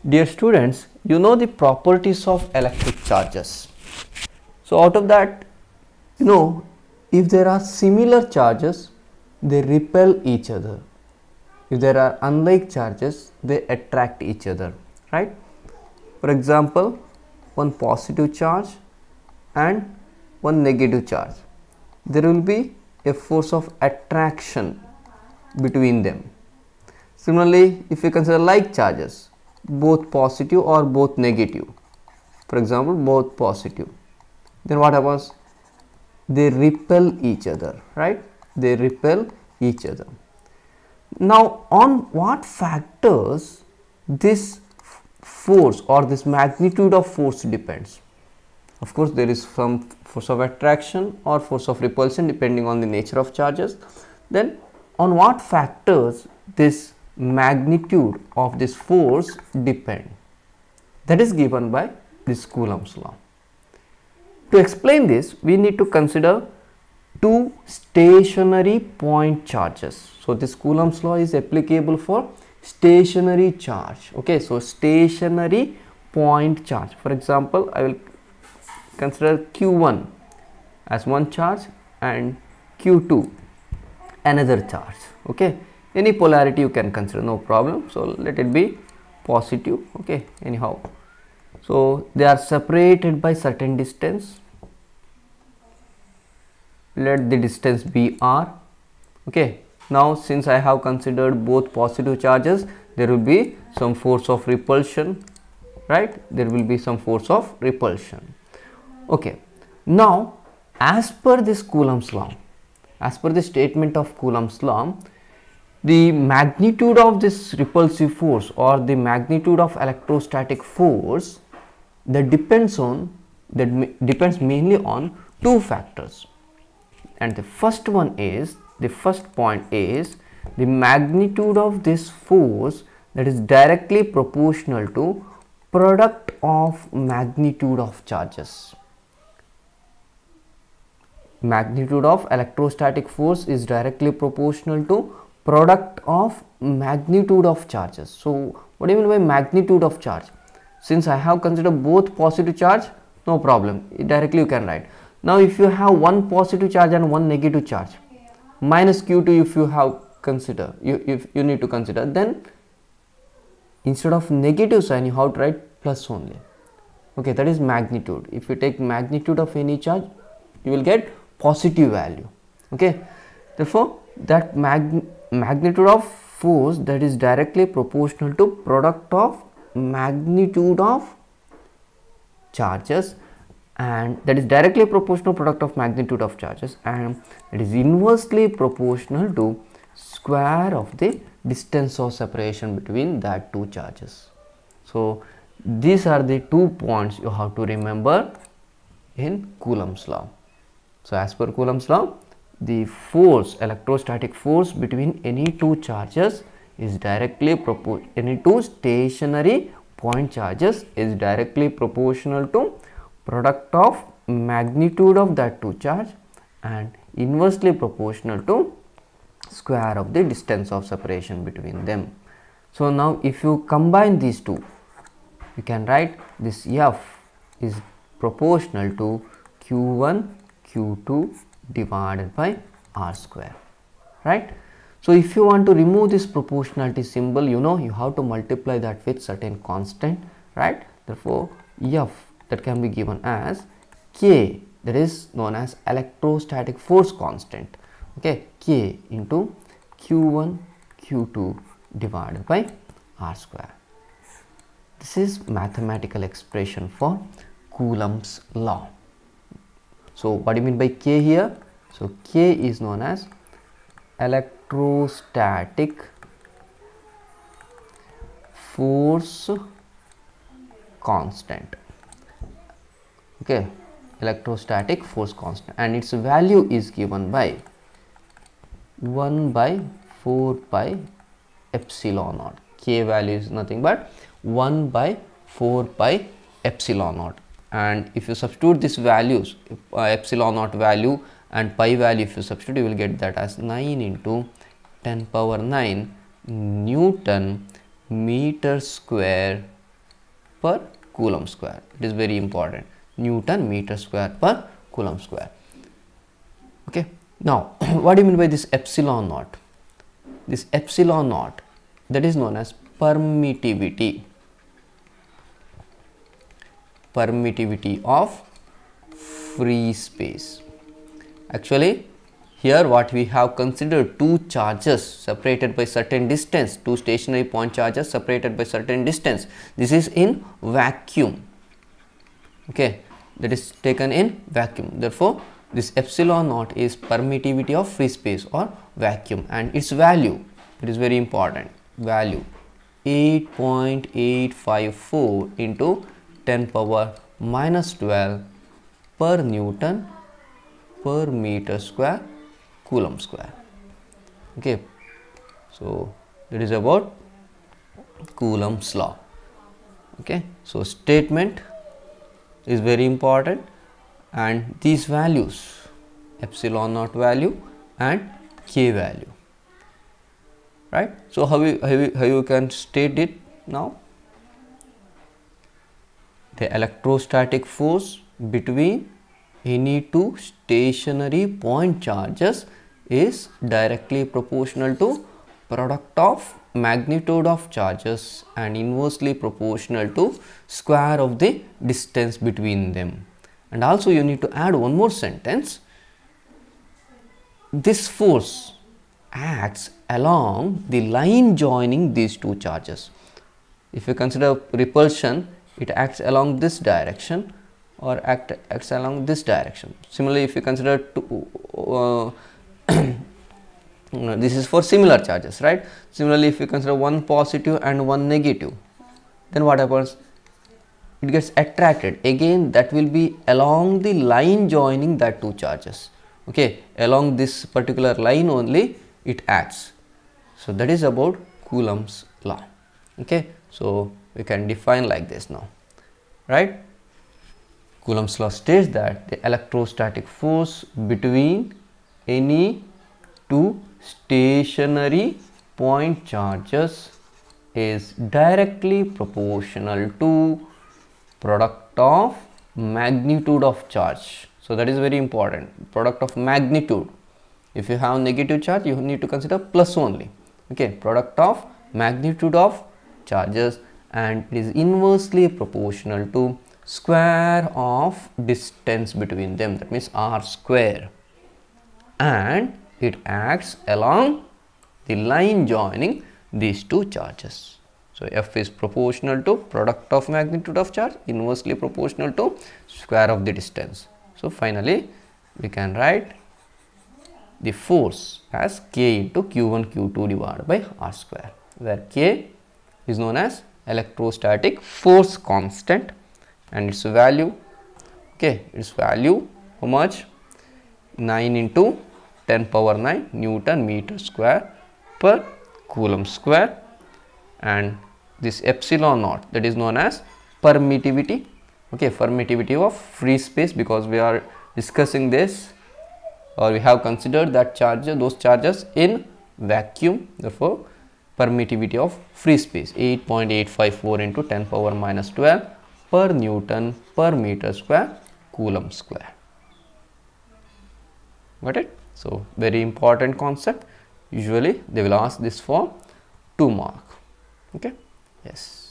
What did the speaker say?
Dear students, you know the properties of electric charges. So out of that, if there are similar charges, they repel each other. If there are unlike charges, they attract each other, right? For example, one positive charge and one negative charge. There will be a force of attraction between them. Similarly, if you consider like charges, both positive or both negative, for example, both positive, then what happens? They repel each other, right? They repel each other. Now, on what factors this force or this magnitude of force depends? Of course, there is some force of attraction or force of repulsion depending on the nature of charges. Then, on what factors this magnitude of this force depend? That is given by this Coulomb's law. To explain this, we need to consider two stationary point charges. So this Coulomb's law is applicable for stationary charge. Okay, so stationary point charge. For example, I will consider Q1 as one charge and Q2 another charge. Okay, any polarity you can consider, no problem. So let it be positive. Okay, anyhow, so they are separated by certain distance. Let the distance be r. Okay, now since I have considered both positive charges, there will be some force of repulsion, right? There will be some force of repulsion. Okay, now as per this Coulomb's law, as per the statement of Coulomb's law, the magnitude of this repulsive force or the magnitude of electrostatic force depends mainly on two factors. And the first point is the magnitude of this force that is directly proportional to product of magnitude of charges. Magnitude of electrostatic force is directly proportional to product of magnitude of charges. So what do you mean by magnitude of charge? Since I have considered both positive charge, no problem, directly you can write. Now if you have one positive charge and one negative charge, minus Q2 if you have consider, if you need to consider, then instead of negative sign you have to write plus only. Okay, that is magnitude. If you take magnitude of any charge, you will get positive value. Okay, therefore that magnitude of force that is directly proportional to product of magnitude of charges, and that is directly proportional product of magnitude of charges, and it is inversely proportional to square of the distance of separation between that two charges. So these are the 2 points you have to remember in Coulomb's law. So as per Coulomb's law, the force, electrostatic force between any two charges is directly proportional, any two stationary point charges is directly proportional to product of magnitude of that two charge and inversely proportional to square of the distance of separation between them. So now if you combine these two, you can write this F is proportional to Q1 Q2 divided by R square, right? So if you want to remove this proportionality symbol, you have to multiply that with certain constant, right? Therefore F that can be given as K, that is known as electrostatic force constant. Okay, K into Q1 Q2 divided by R square. This is mathematical expression for Coulomb's law. So what do you mean by K here? So K is known as electrostatic force constant. Okay, electrostatic force constant, and its value is given by 1 by 4 pi epsilon naught. K value is nothing but 1 by 4 pi epsilon naught, and if you substitute these values, epsilon naught value and pi value, if you substitute, you will get that as 9 into 10 power 9 Newton meter square per coulomb square. It is very important. Newton meter square per coulomb square. Okay. Now, what do you mean by this epsilon naught? This epsilon naught, that is known as permittivity. Permittivity of free space. Actually, here what we have considered, two charges separated by certain distance, two stationary point charges separated by certain distance. This is in vacuum. Okay, that is taken in vacuum. Therefore, this epsilon naught is permittivity of free space or vacuum, and its value, it is very important, value 8.854 into 10 power minus 12 per Newton per meter square coulomb square. Okay, so that is about Coulomb's law. Okay, so statement is very important, and these values, epsilon naught value and k value, right? So how you can state it now? The electrostatic force between any two stationary point charges is directly proportional to product of magnitude of charges and inversely proportional to square of the distance between them. And also you need to add one more sentence. This force acts along the line joining these two charges. If you consider repulsion, it acts along this direction or acts along this direction. Similarly, if you consider this is for similar charges, right? Similarly, if you consider one positive and one negative, then what happens? It gets attracted. Again, that will be along the line joining that two charges. Okay, along this particular line only it acts. So that is about Coulomb's law. Okay, so we can define like this now, right? Coulomb's law states that the electrostatic force between any two stationary point charges is directly proportional to product of magnitude of charge. So that is very important, product of magnitude. If you have negative charge, you need to consider plus only. Okay, product of magnitude of charges, and it is inversely proportional to square of distance between them, that means r square, and it acts along the line joining these two charges. So F is proportional to product of magnitude of charge, inversely proportional to square of the distance. So finally we can write the force as K into Q1 Q2 divided by r square, where K is known as electrostatic force constant, and its value, okay, its value how much? 9 into 10 power 9 Newton meter square per coulomb square, and this epsilon naught, that is known as permittivity. Okay, permittivity of free space, because we are discussing this, or we have considered that charges, those charges in vacuum. Therefore permittivity of free space 8.854 into 10 power minus 12 per Newton per meter square coulomb square. Got it? So very important concept. Usually they will ask this for 2 mark. Okay, yes.